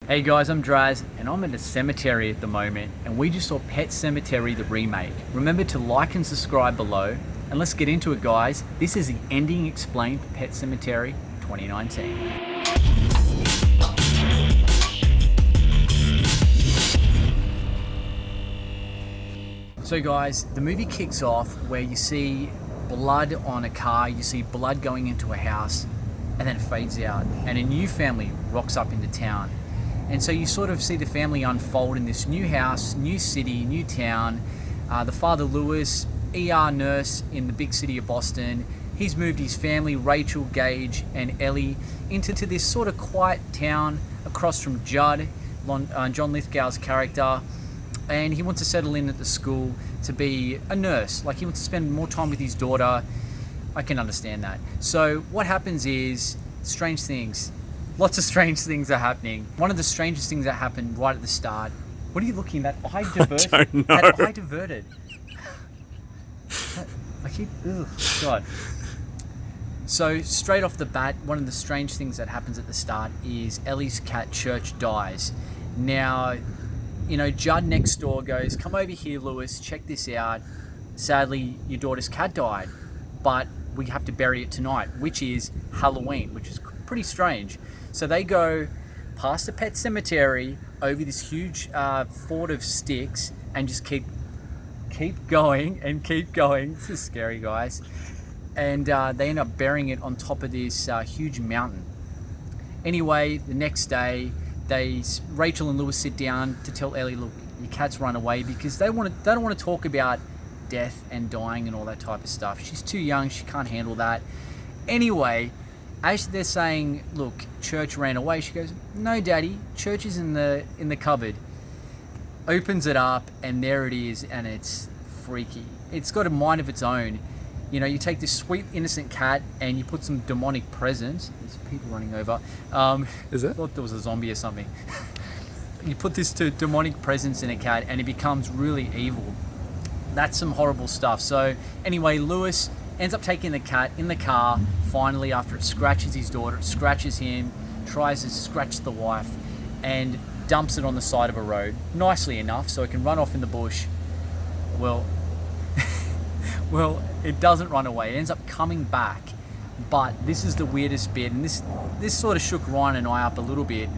Hey guys, I'm Draz and I'm at a cemetery at the moment and we just saw Pet Sematary the remake. Remember to like and subscribe below and let's get into it guys. This is the ending explained for Pet Sematary 2019. So guys, the movie kicks off where you see blood on a car, you see blood going into a house, and then it fades out and a new family rocks up into town. And so you sort of see the family unfold in this new house, new city, new town. The father Lewis, ER nurse in the big city of Boston, he's moved his family, Rachel, Gage and Ellie, into this sort of quiet town across from Judd, John Lithgow's character. And he wants to settle in at the school to be a nurse. Like he wants to spend more time with his daughter. I can understand that. So what happens is strange things. Lots of strange things are happening. One of the strangest things that happened right at the start. What are you looking at? Eye diverted. I don't know. That eye diverted. I keep. Ugh, God. So straight off the bat, one of the strange things that happens at the start is Ellie's cat Church dies. Now, you know, Judd next door goes, "Come over here, Lewis. Check this out. Sadly, your daughter's cat died, but we have to bury it tonight, which is Halloween, which is pretty strange." So they go past the pet cemetery over this huge fort of sticks and just keep going and keep going. This is scary, guys. And they end up burying it on top of this huge mountain. Anyway, the next day, Rachel and Lewis sit down to tell Ellie, "Look, your cat's run away," because they don't want to talk about death and dying and all that type of stuff. She's too young, she can't handle that. Anyway, as they're saying, "Look, Church ran away," she goes, "No, Daddy, Church is in the cupboard." Opens it up and there it is, and it's freaky. It's got a mind of its own. You know, you take this sweet innocent cat and you put some demonic presence. There's people running over. Is it? I thought there was a zombie or something. You put this demonic presence in a cat and it becomes really evil. That's some horrible stuff. So anyway, Lewis ends up taking the cat in the car, finally, after it scratches his daughter, it scratches him, tries to scratch the wife, and dumps it on the side of a road, nicely enough, so it can run off in the bush. Well, it doesn't run away. It ends up coming back. But this is the weirdest bit, and this sort of shook Ryan and I up a little bit.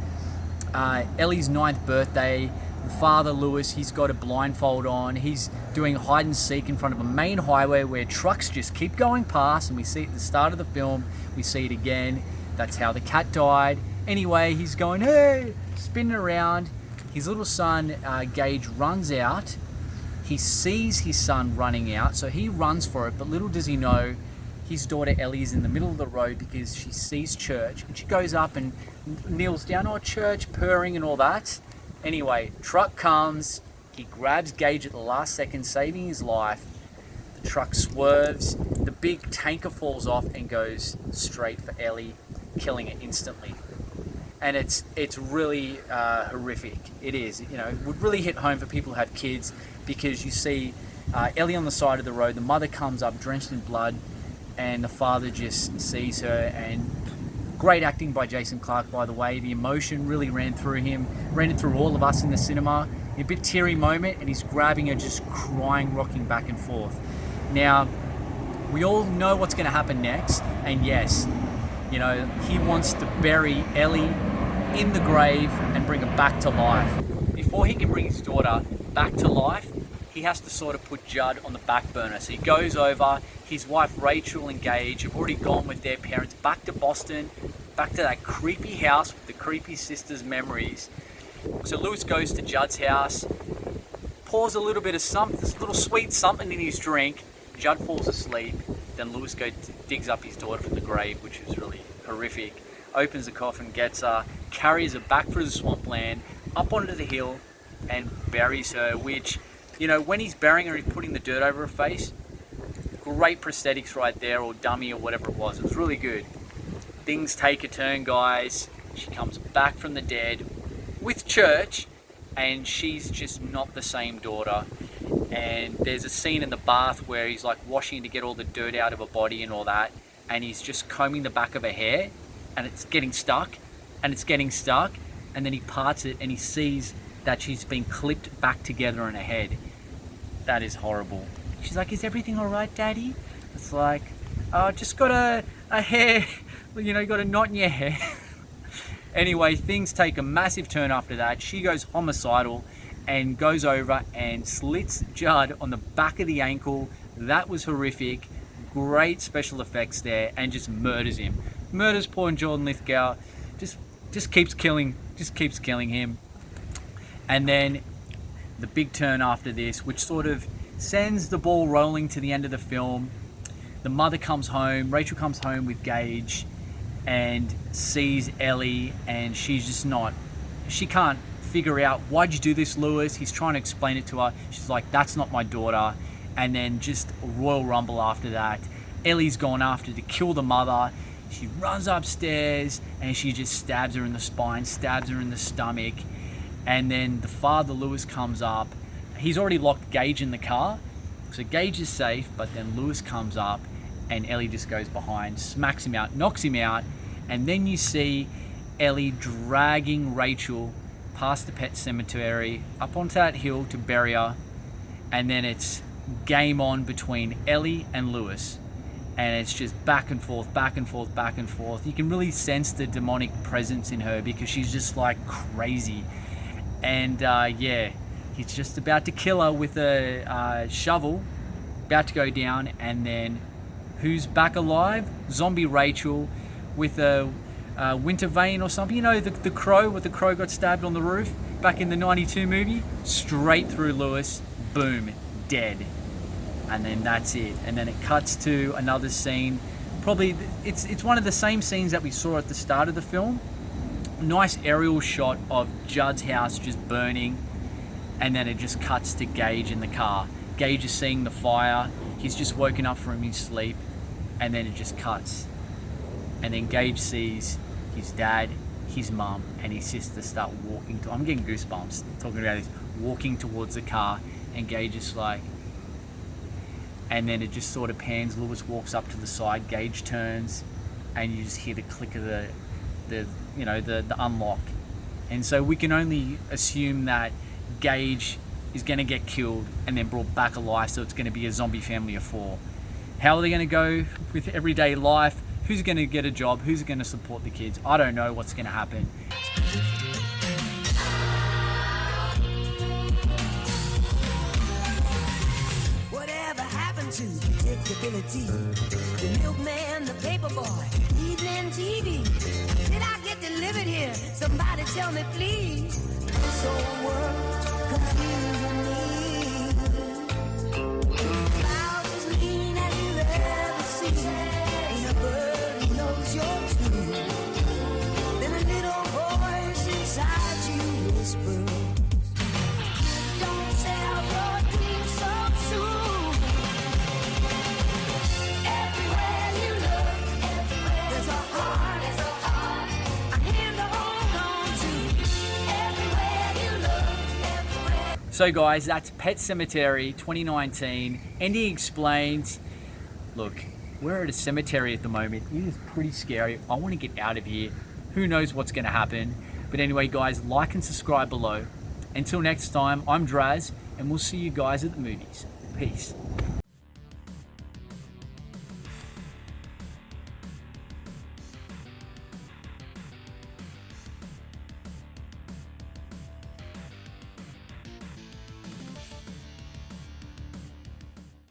Ellie's 9th birthday. The father, Lewis, he's got a blindfold on. He's doing hide and seek in front of a main highway where trucks just keep going past, and we see it at the start of the film, we see it again. That's how the cat died. Anyway, he's going, hey, spinning around. His little son, Gage, runs out. He sees his son running out, so he runs for it, but little does he know, his daughter Ellie is in the middle of the road because she sees Church, and she goes up and kneels down, "Oh, Church," purring and all that. Anyway, truck comes, he grabs Gage at the last second, saving his life. The truck swerves, the big tanker falls off and goes straight for Ellie, killing it instantly. And it's really horrific. It is, you know, it would really hit home for people who have kids, because you see Ellie on the side of the road, the mother comes up drenched in blood, and the father just sees her. And great acting by Jason Clarke, by the way. The emotion really ran it through all of us in the cinema. A bit teary moment, and he's grabbing her, just crying, rocking back and forth. Now, we all know what's going to happen next, and yes, you know, he wants to bury Ellie in the grave and bring her back to life. Before he can bring his daughter back to life, he has to sort of put Judd on the back burner. So he goes over, his wife Rachel and Gage have already gone with their parents back to Boston, back to that creepy house with the creepy sister's memories. So Lewis goes to Judd's house, pours a little bit of something, this little sweet something in his drink. Judd falls asleep. Then Lewis digs up his daughter from the grave, which is really horrific. Opens the coffin, gets her, carries her back through the swampland, up onto the hill, and buries her, which, you know, when he's burying her, he's putting the dirt over her face. Great prosthetics right there, or dummy, or whatever it was. It was really good. Things take a turn, guys. She comes back from the dead with Church, and she's just not the same daughter. And there's a scene in the bath where he's like washing to get all the dirt out of her body and all that, and he's just combing the back of her hair, and it's getting stuck, and it's getting stuck, and then he parts it and he sees that she's been clipped back together in her head. That is horrible. She's like, is everything all right, Daddy? It's like, oh, just got a hair, you know, you got a knot in your hair. Anyway, things take a massive turn after that. She goes homicidal and goes over and slits Judd on the back of the ankle. That was horrific. Great special effects there, and just murders him. Murders poor Jordan Lithgow. Just keeps killing him. And then the big turn after this, which sort of sends the ball rolling to the end of the film. The mother comes home, Rachel comes home with Gage and sees Ellie, and she's just not, she can't figure out, why'd you do this, Lewis? He's trying to explain it to her. She's like, that's not my daughter. And then just a royal rumble after that. Ellie's gone after to kill the mother. She runs upstairs and she just stabs her in the spine, stabs her in the stomach. And then the father, Lewis, comes up. He's already locked Gage in the car, so Gage is safe, but then Lewis comes up and Ellie just goes behind, smacks him out, knocks him out, and then you see Ellie dragging Rachel past the pet cemetery, up onto that hill to bury her, and then it's game on between Ellie and Lewis. And it's just back and forth, back and forth, back and forth. You can really sense the demonic presence in her because she's just like crazy. And yeah, he's just about to kill her with a shovel, about to go down, and then who's back alive? Zombie Rachel with a winter vein or something. You know, the crow, what the crow got stabbed on the roof back in the 92 movie? Straight through Lewis, boom, dead. And then that's it. And then it cuts to another scene. Probably, it's one of the same scenes that we saw at the start of the film. Nice aerial shot of Judd's house just burning, and then it just cuts to Gage in the car. Gage is seeing the fire. He's just woken up from his sleep, and then it just cuts. And then Gage sees his dad, his mum, and his sister start walking. I'm getting goosebumps talking about this. Walking towards the car, and Gage is like, and then it just sort of pans. Lewis walks up to the side. Gage turns, and you just hear the click of the unlock. And so we can only assume that Gage is going to get killed and then brought back alive, so it's going to be a zombie family of 4. How are they going to go with everyday life? Who's going to get a job? Who's going to support the kids? I don't know what's going to happen. Whatever happened to predictability? The milkman, the paper boy, evening TV. Did I get delivered here? Somebody tell me, please. This whole world confusing me. Clouds as lean as you've ever seen. Ain't a bird who knows your tune. Then a little voice inside you whispers, don't sell your dreams so soon. Everywhere you look, there's a heart, a hand to hold on to. Everywhere you look, everywhere. So guys, that's Pet Sematary 2019, Ending Explained. Look, we're at a cemetery at the moment. It is pretty scary. I want to get out of here. Who knows what's going to happen. But anyway guys, like and subscribe below. Until next time, I'm Draz, and we'll see you guys at the movies. Peace.